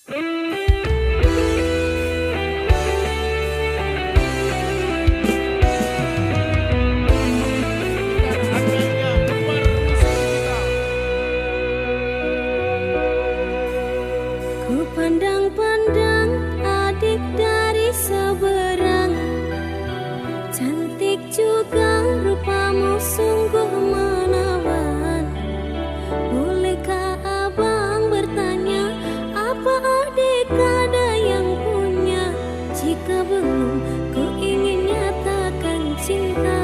Ku pandang-pandang adik dari seberang, cantik juga rupamu sungguh menawan. Bolehkah abang bertanya, apa adik ada yang punya? Jika belum, ku ingin nyatakan cinta.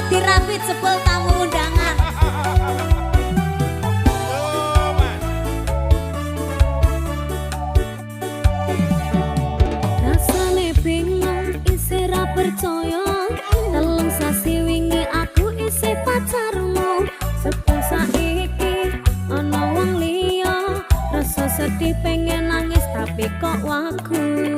dirapit sepul tamu undangan. Rasane bingung isih ra percaya, telung sasi wingi aku isih pacarmu. Sepul saiki ana wong liya, rasa sedih pengen nangis tapi kok wagu.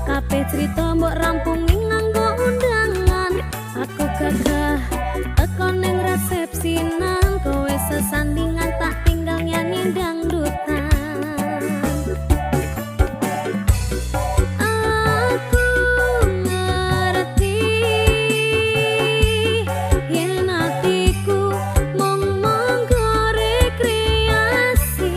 Kabeh cerita mbok rampungi nganggo undangan. Aku gagah teko ning resepsinan, kowe sesandingan tak tinggal nyanyi dangdutan. Aku ngerti yen atiku mung monggo rekreasi.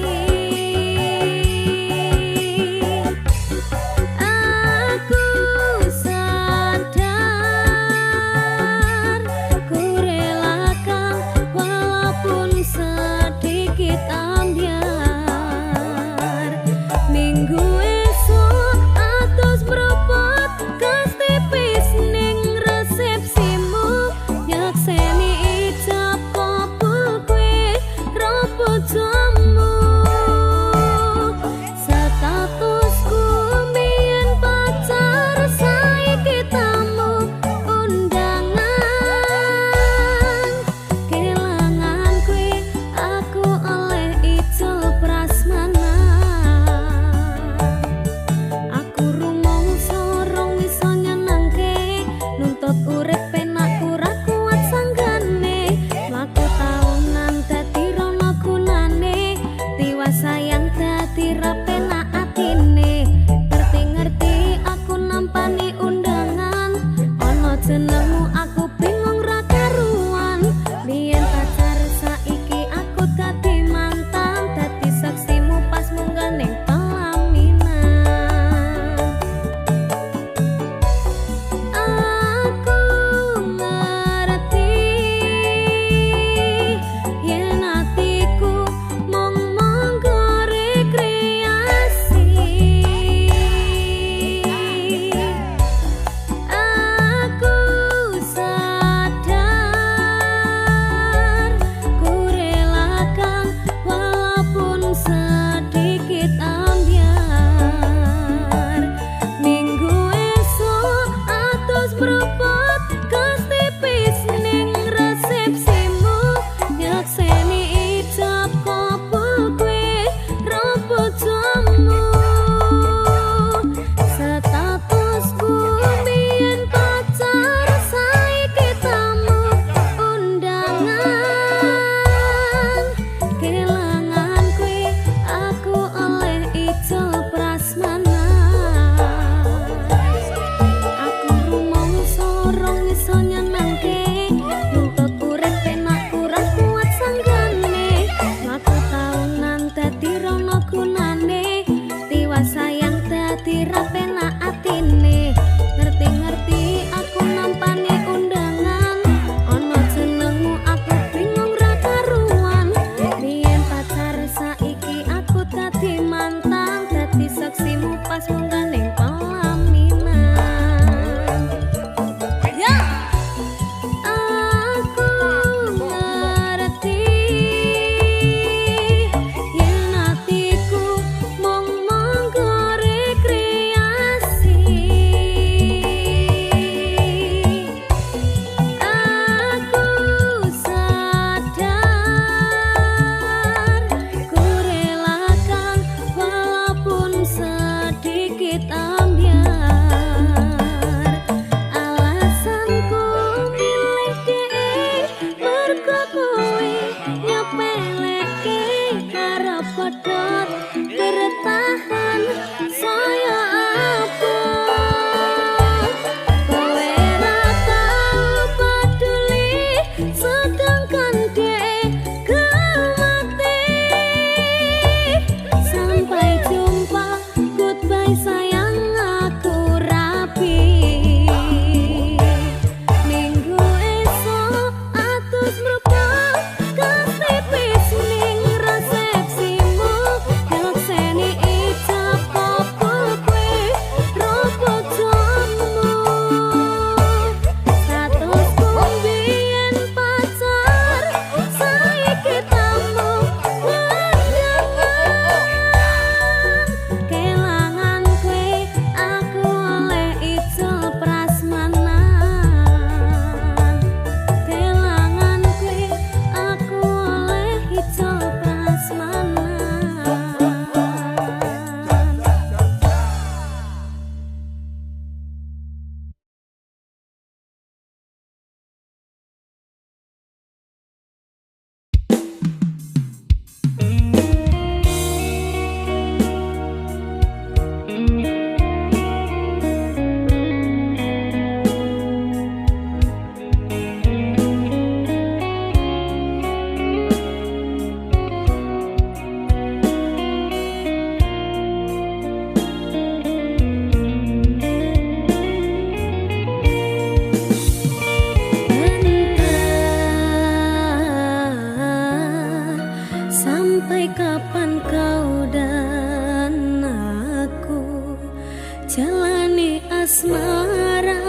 asmara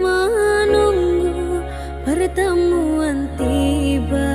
menunggu pertemuan tiba.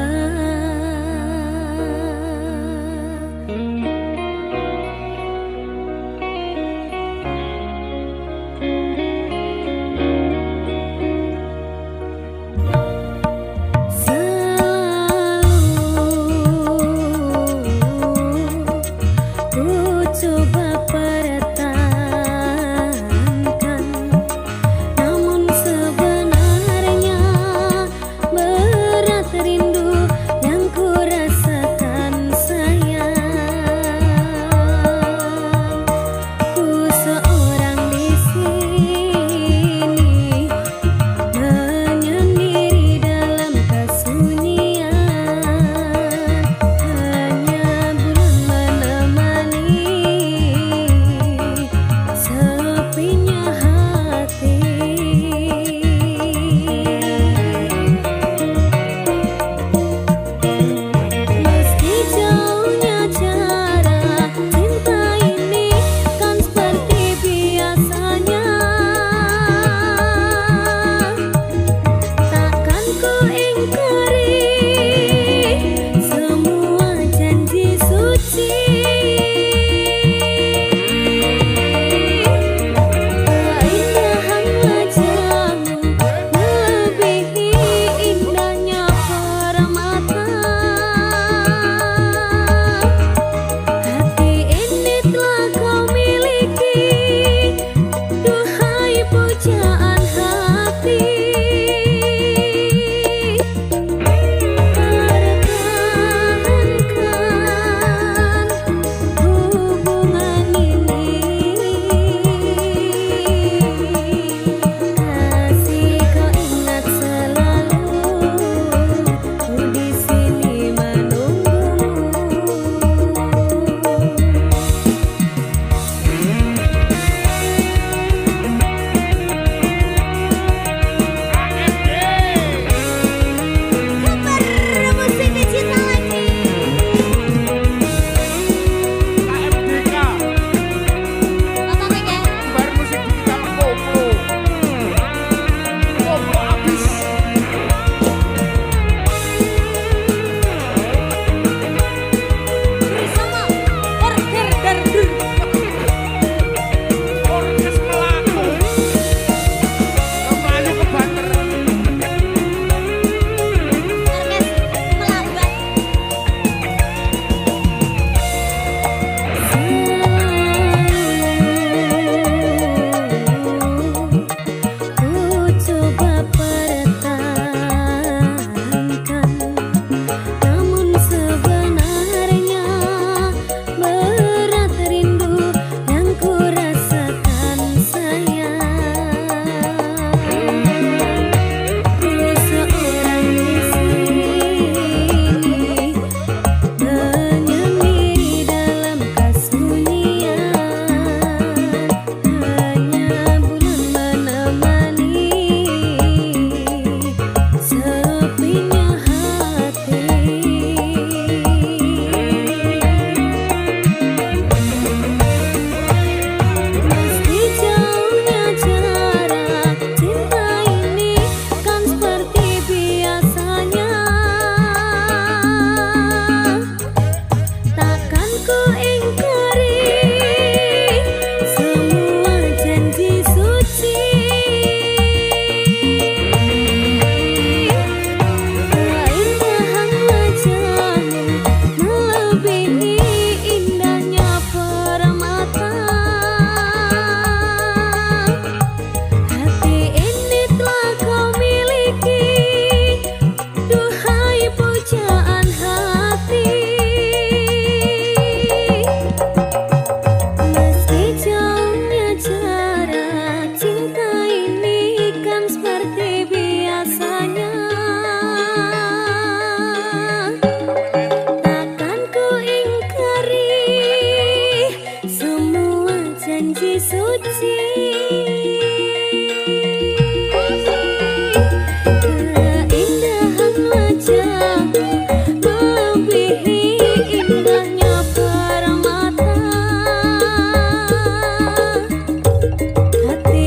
Hati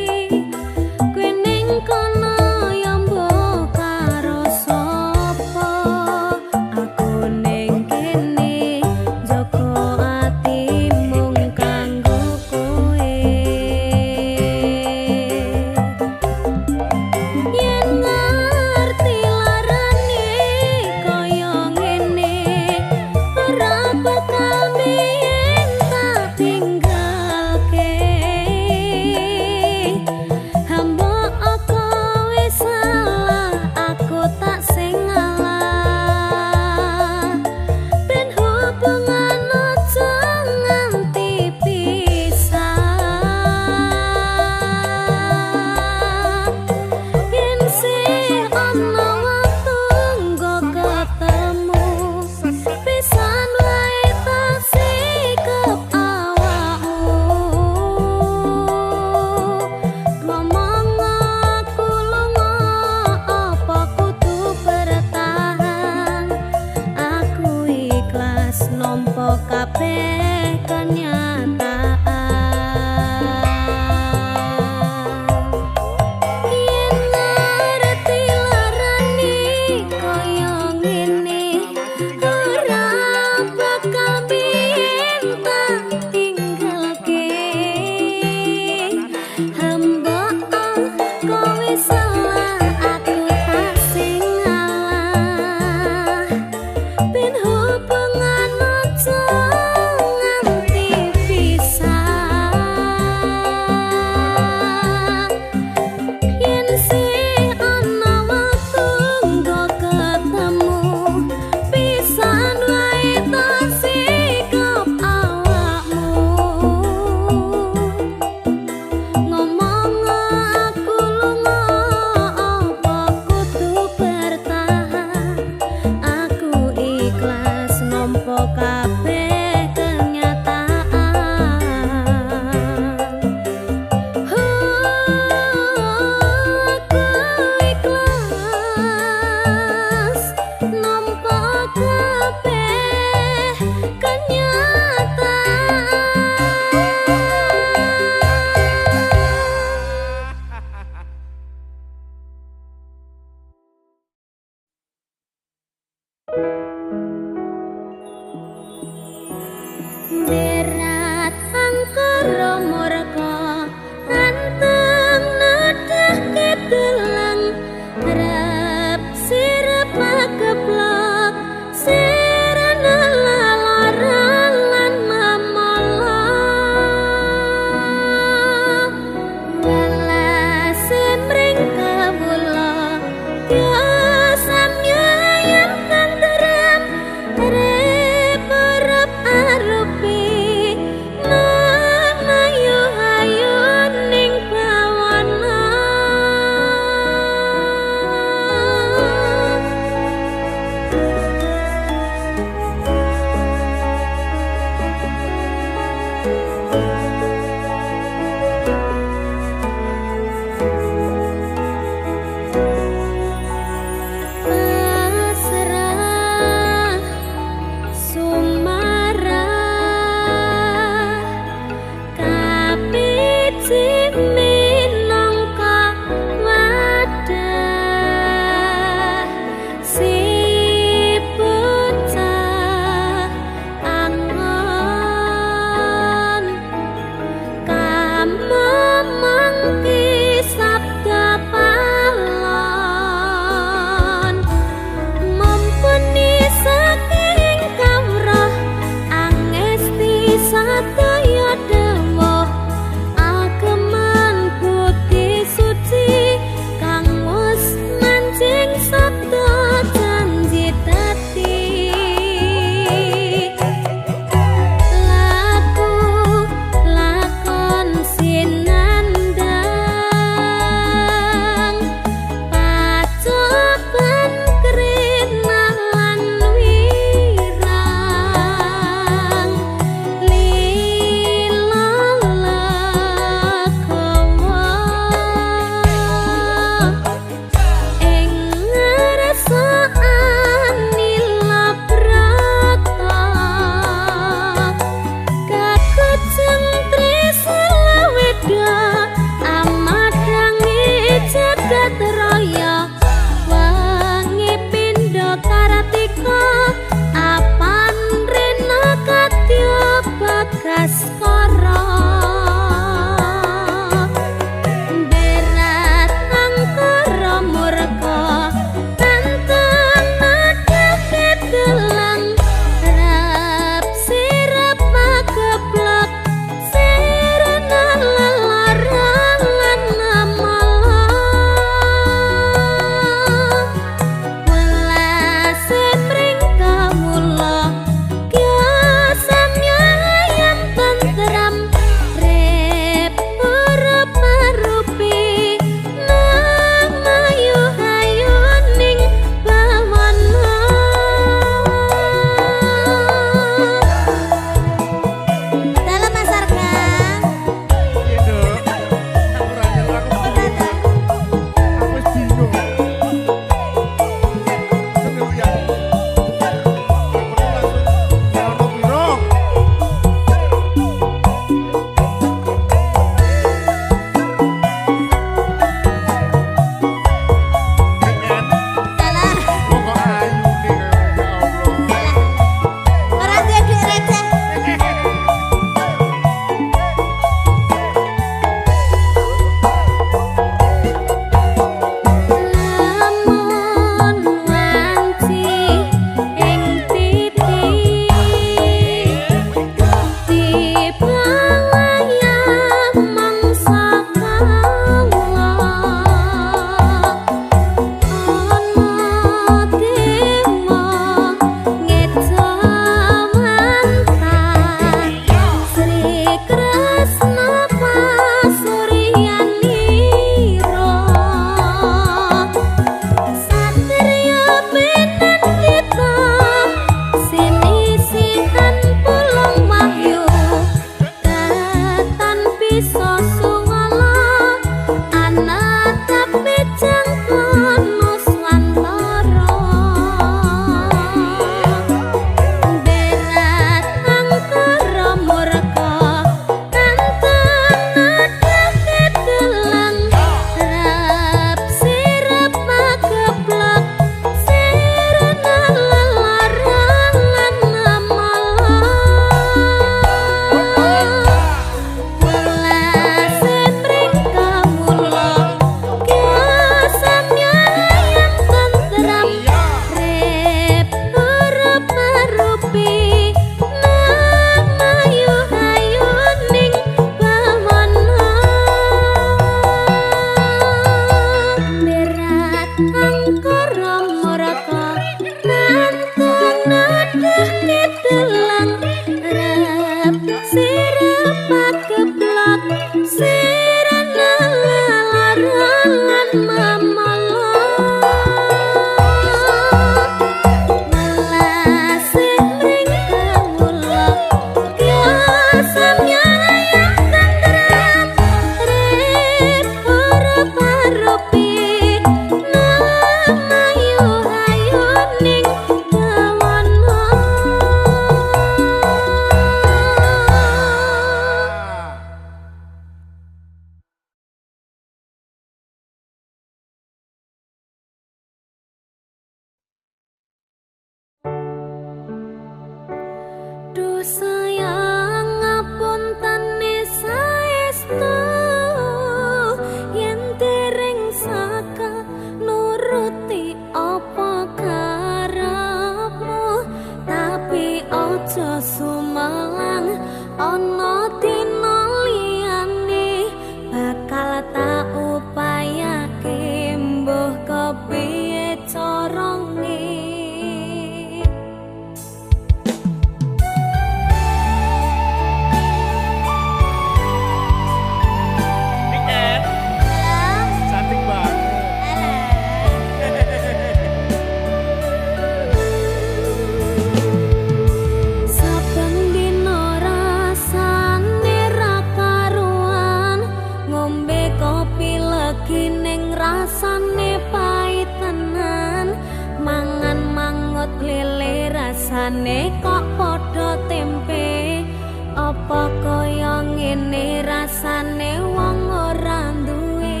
rasane pahit tenan, mangan mangut lele rasane kok padha tempe. Apa kaya ngene rasane wong ora duwe.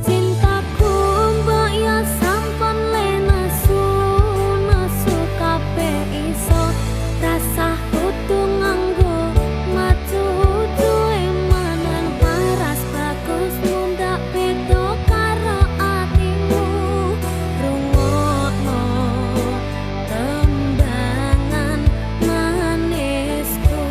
Cintaku mbok ya sampun le nesu, nesu kabeh iso rasah kudu nganggo matu duwe manan paras bagus mundak beda karo atimu. Rungokno tembangan manisku.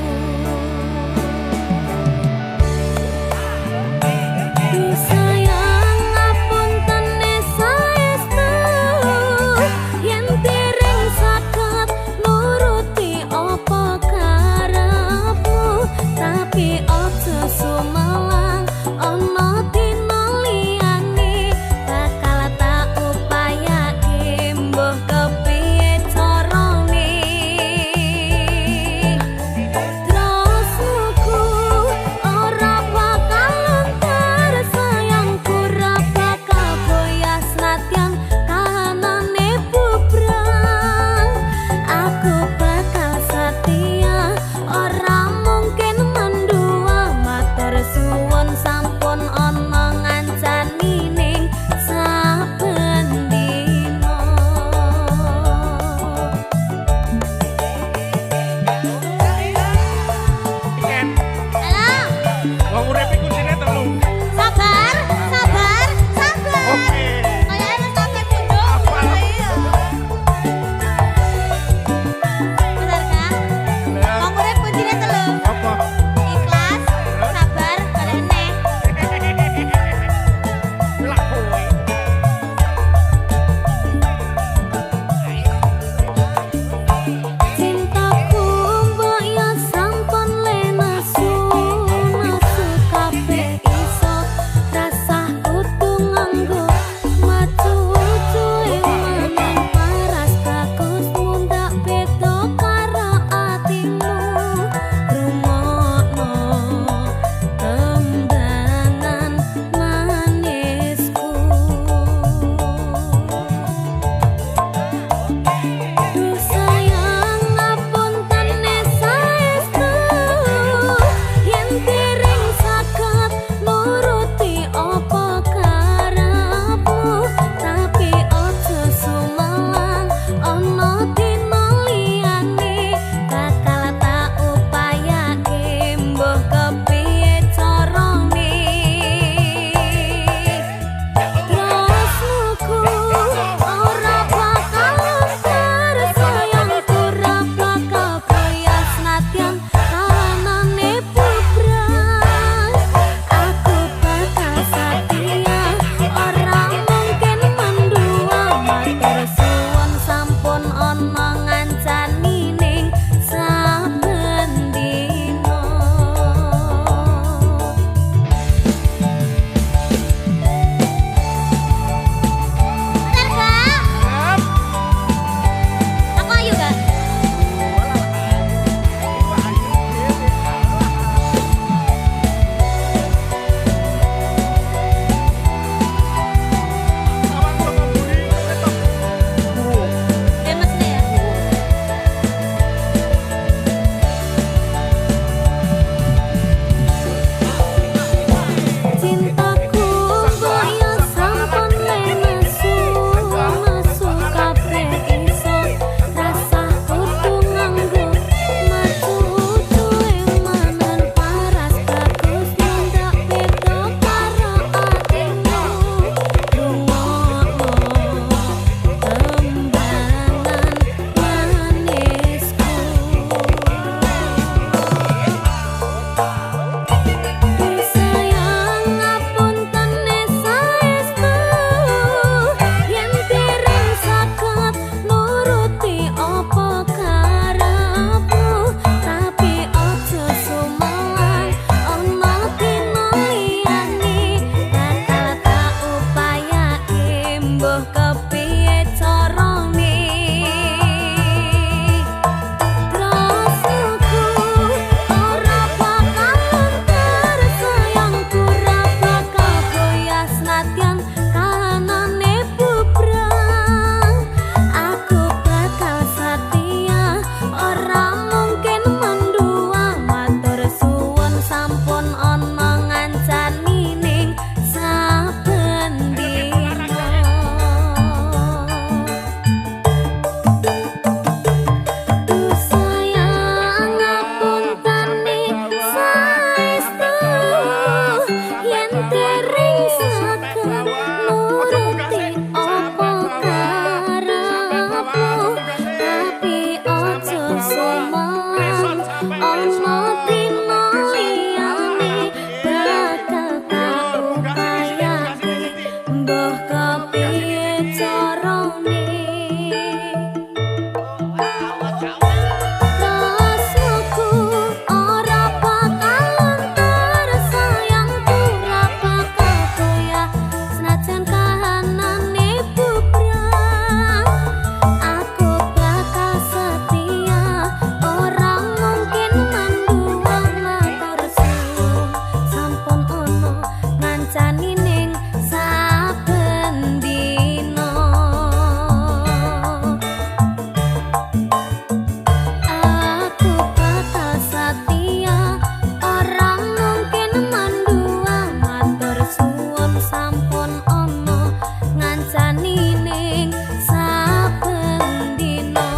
ana ngancani ning saben dina sayang ngapuntani saestu yen dereng saged nuruti apa karepmu tapi ojo sumelang ana dina liyane bakal tak upayake mbah kepiye carane rasku ora bakalan tersayangku ora bakal goyah senajan kahanane bubrah aku bakal setia ora mungkin manduang matur suwun sampun ono ngancani ning saben dina aku bakal setia ora mungkin manduang matur suwun sampun ono ngancani ning saben dina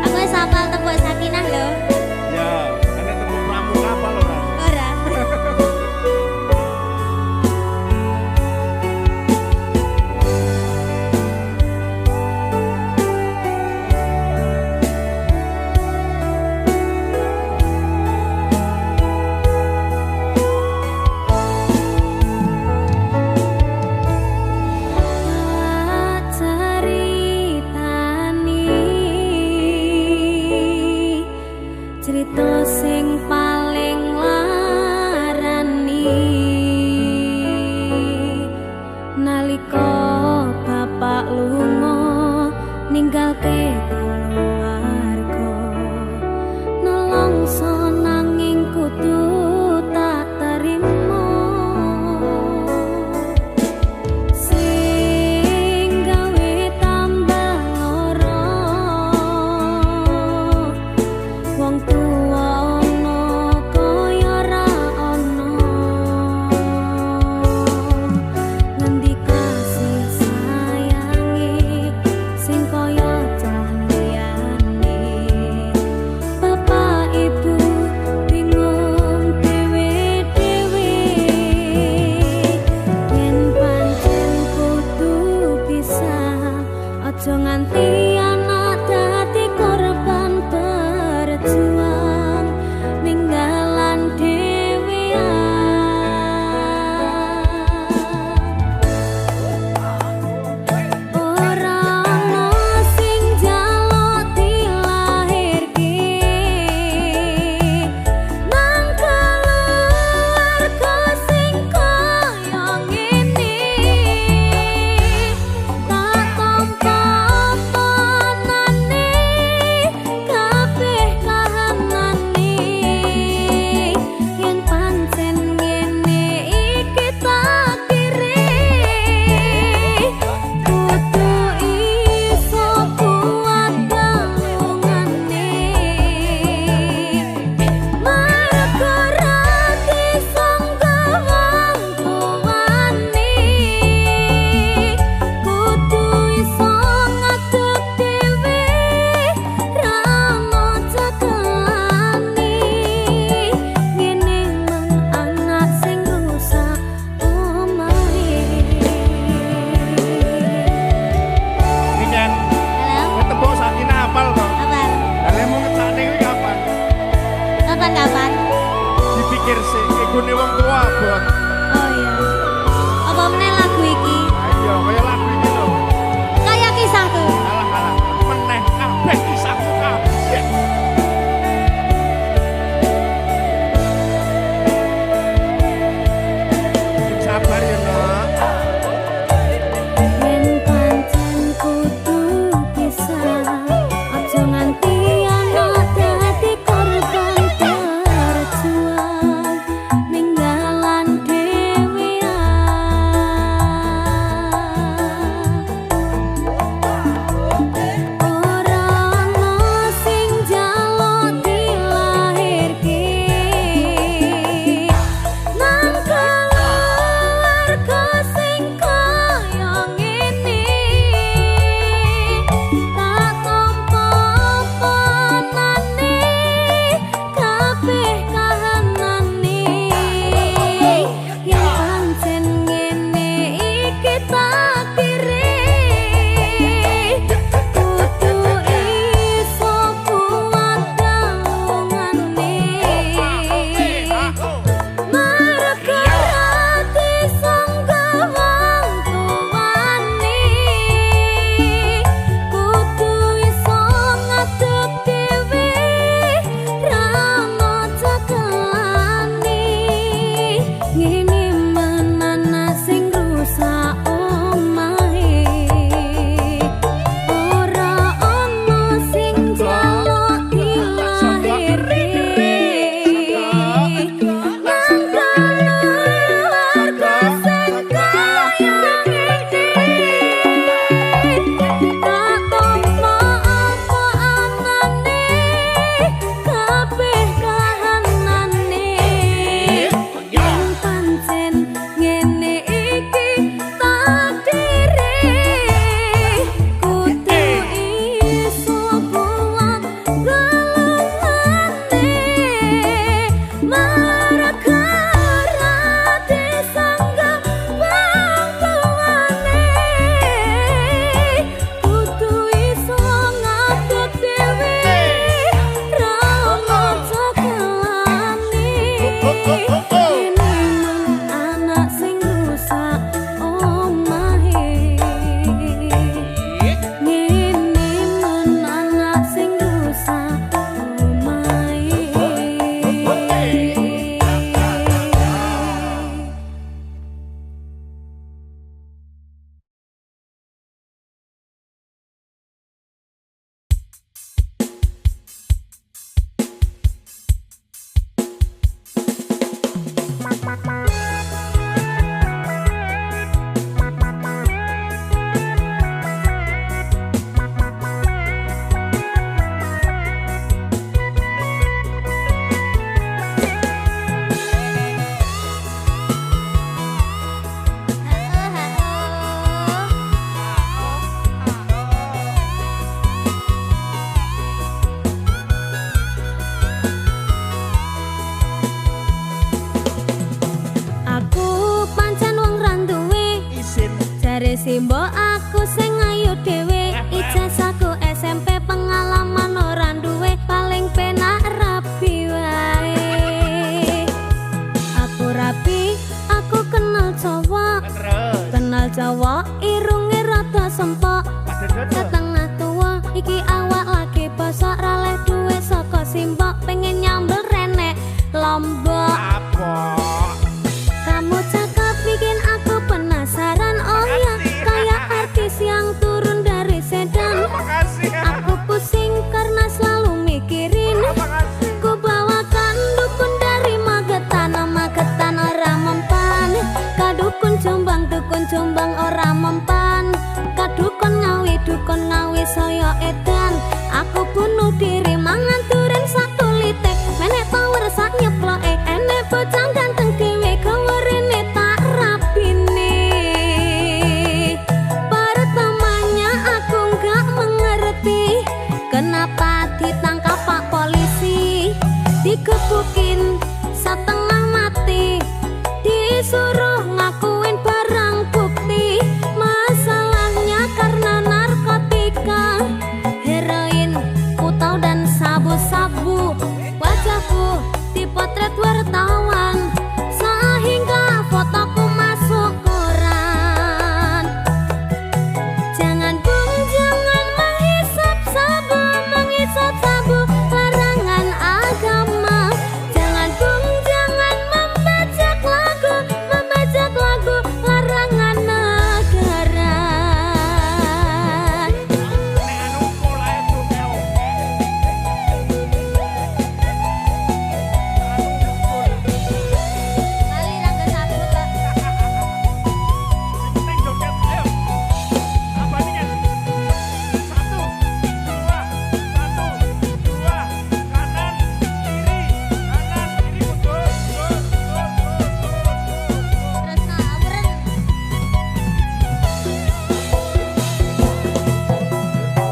aku wis hafal tembok Sakinah lho Ya, ana tembung pramuka apa lho, Ran? ora cerita sing paling larani nalika bapak lunga ninggalke keluarga nelongso nanging kudu tak terima sing gawe tambah lara wong tuwa ana kaya ra ana ngendi kasih sayange sing kaya cah liyane bapak ibu bingung dhewe-dhewe yen pancen kudu pisah aja nganti anak dadi korban berjuang ninggalan dhewean ora ana sing njaluk dilahirke nang keluarga sing kaya ngene tak tampa panane kabeh kahanane yen pancen ngene iki takdire kudu iso kuat gangungane mergo ra disangga wong tuwane kudu iso ngadeg dhewe ra moco kelane ngene men anak sing rusak omahe Rian, halo tembung Sakinah apal kok. kabar Lah mau ngecane kuwi kapan? kapan Dipikir sih, egone wong tua abot. oh iya apa meneh lagu iki Ayo, kaya lagu iki lho. kaya kisahku Alah, meneh kabeh kisahku kabeh. Sabar ya, Nak. yen pancen kudu pisah aja nganti anak dadi korban Simbok aku sing ayu dhewe, ijazahku SMP pengalaman ora duwe, paling penak rapi wae. Aku rapi, aku kenal Jawa, irunge rada sempok, setengah tua, iki awak lagi bosok, raleh duwe saka simbok, pengen nyambel renek Lombok. Kamu cakep bikin aku penasaran, oh ya kayak artis yang turun dari sedan. Aku pusing karena selalu mikirin, ku bawakan dukun dari Magetan, Magetan ora mempan. Kadukun Jombang ora mempan. Kadukun Ngawi saya edan. Aku bunuh diri mangan duren satu litek, menek power sak nyeploke, enek bocah ganteng dhewe gawerene tak rapine. Pertamanya aku nggak mengerti kenapa ditangkap Pak Polisi, digebukin setengah mati, disuruh ngakuin barang bukti. Masalahnya karena narkotika, heroin, putau dan sabu-sabu. Wajahku dipotret wartawan sehingga fotoku masuk koran. Jangan bung, jangan menghisap sabu, larangan agama. Jangan bung, jangan membajak lagu, larangan negara.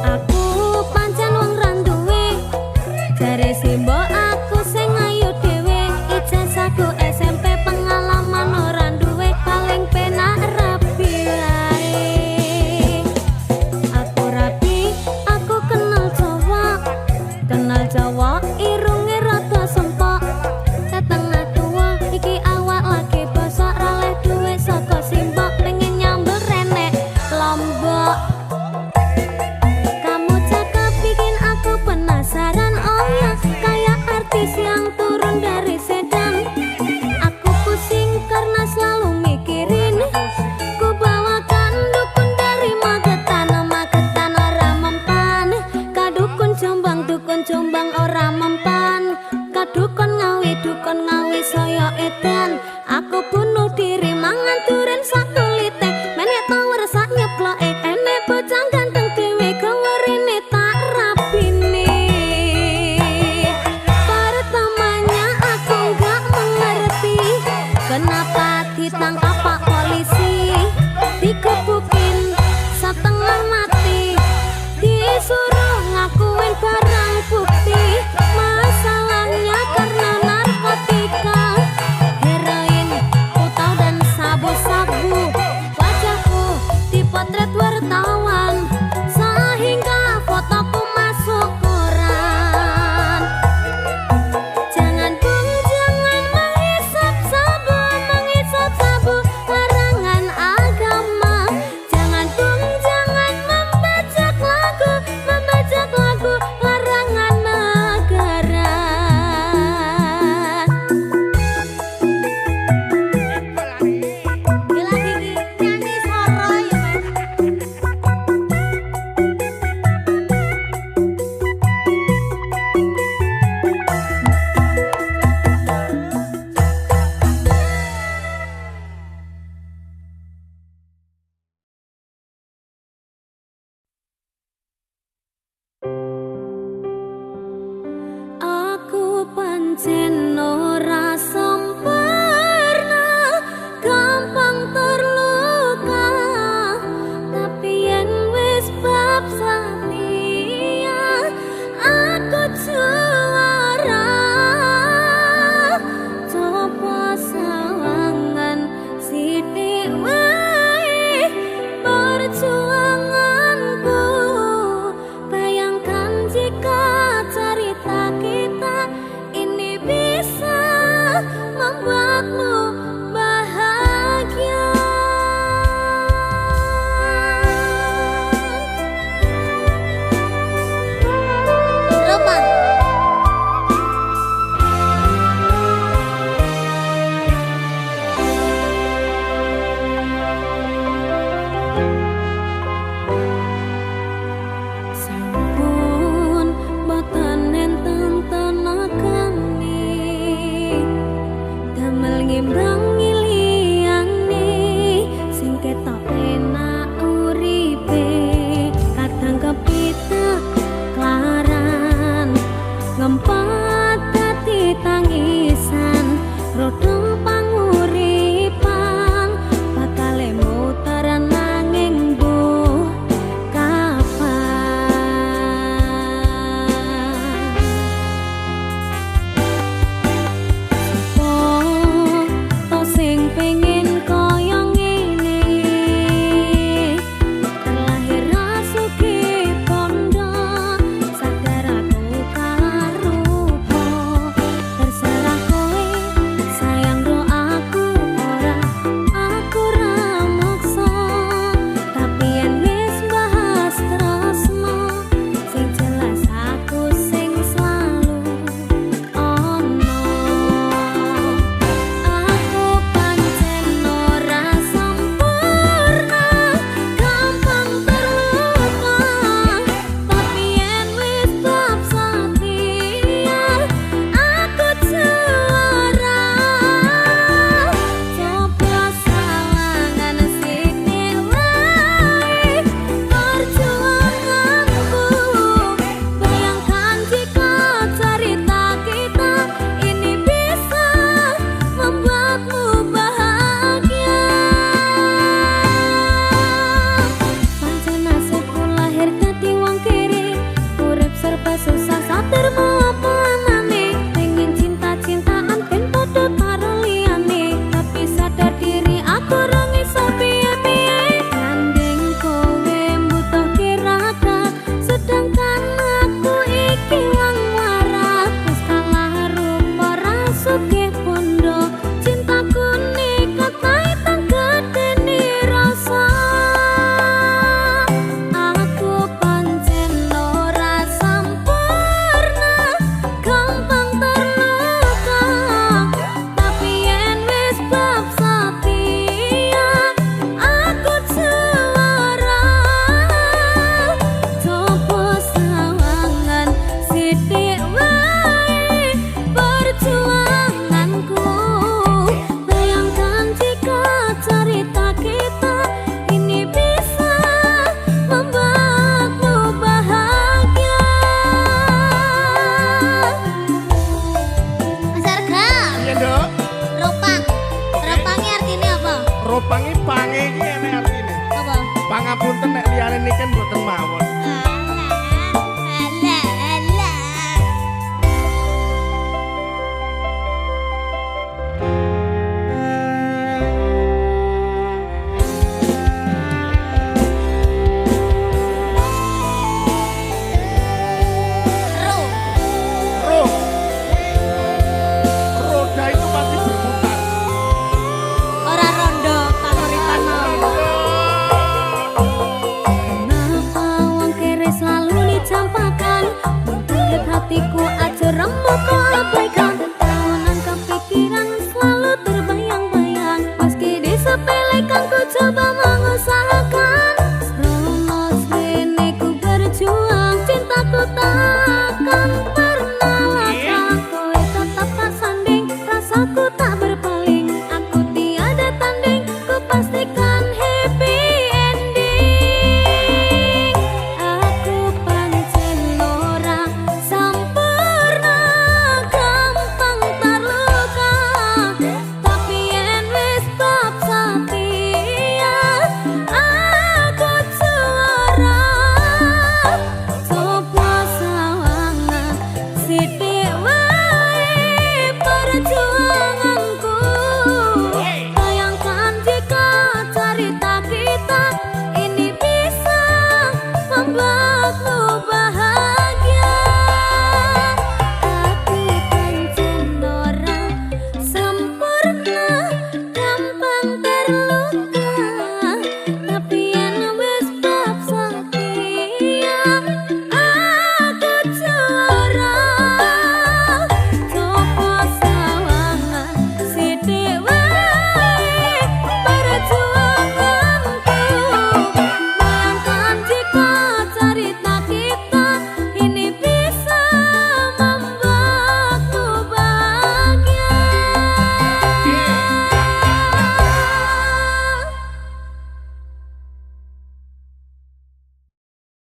Aku pancen wong randuwe, jare simbok aku sing ayu dhewe, ijazahku SMP pengalaman ora duwe, paling penak rapi wae. Aku rapi, aku kenal Jawa, irunge rada sempok, setengah tua, iki awak lagi bosok, raleh duwe saka simbok, pengen nyambel renek Lombok. Kamu cakep bikin aku penasaran, oh ya kayak artis yang turun dari sedan. Aku pusing karena selalu mikirin, ku bawakan dukun dari Magetan, Magetan ora mempan. Kadukun Jombang ora mempan. Kadukun Ngawi saya edan. Aku bunuh diri mangan duren satu litek, menek power sak nyeploke, enek bocah ganteng dhewe gawerene tak rapine. Pertamanya aku nggak mengerti kenapa ditangkap Pak Polisi, digebukin setengah mati, disuruh ngakuin barang bukti. Masalahnya karena narkotika, heroin, putau dan sabu-sabu. Wajahku dipotret wartawan sehingga fotoku masuk koran. Jangan bung, jangan menghisap sabu, larangan agama. membuatmu bahagia. Lupa. Sampun boten enten tenagane damel ngimbangi liyane sing ketok enak uripe kadang kepitek klaran ngempet dadi tangisan rodong panguripan bakale muteran nanging mbuh kapan. Oh, to sing pengen kaya ngene terlahir rasuke pondo sadar aku kalah rupa terserah kowe sayang ro aku ora maksa tapi yen wis bahas tresno sing jelas aku sing selalu ono. Aku pancen ora sempurna gampang terluka tapi yen wis bab setia aku juara. Coba salangan sithik wae perjuanganku bayangkan jika cerita kita ini bisa membuatmu bahagia. Pancen nasibku lahir dadi wong kiri urip serba susah satirmu apa anane pengen cinta-cintaan ben padha karo liyane tapi sadar diri aku ora iso piye-piye gandeng kowe mbutuhke raka sedangkan aku iki wong lara wis kalah rupa rasuke pondo cintaku niku kaitan gedene rasa. Aku pancen ora sempurna gampang terluka tapi yen wis bab setia aku juara. Coba sawangan sithik wae perjuanganku bayangkan jika cerita kita ini bisa membuatmu bahagia. Mas Arga, Iya, Nduk. ropang. Ropangnya artinya apa? Ropangi pange iki enek artine. Apa? Pangapunten nek liyane niken mboten mawon.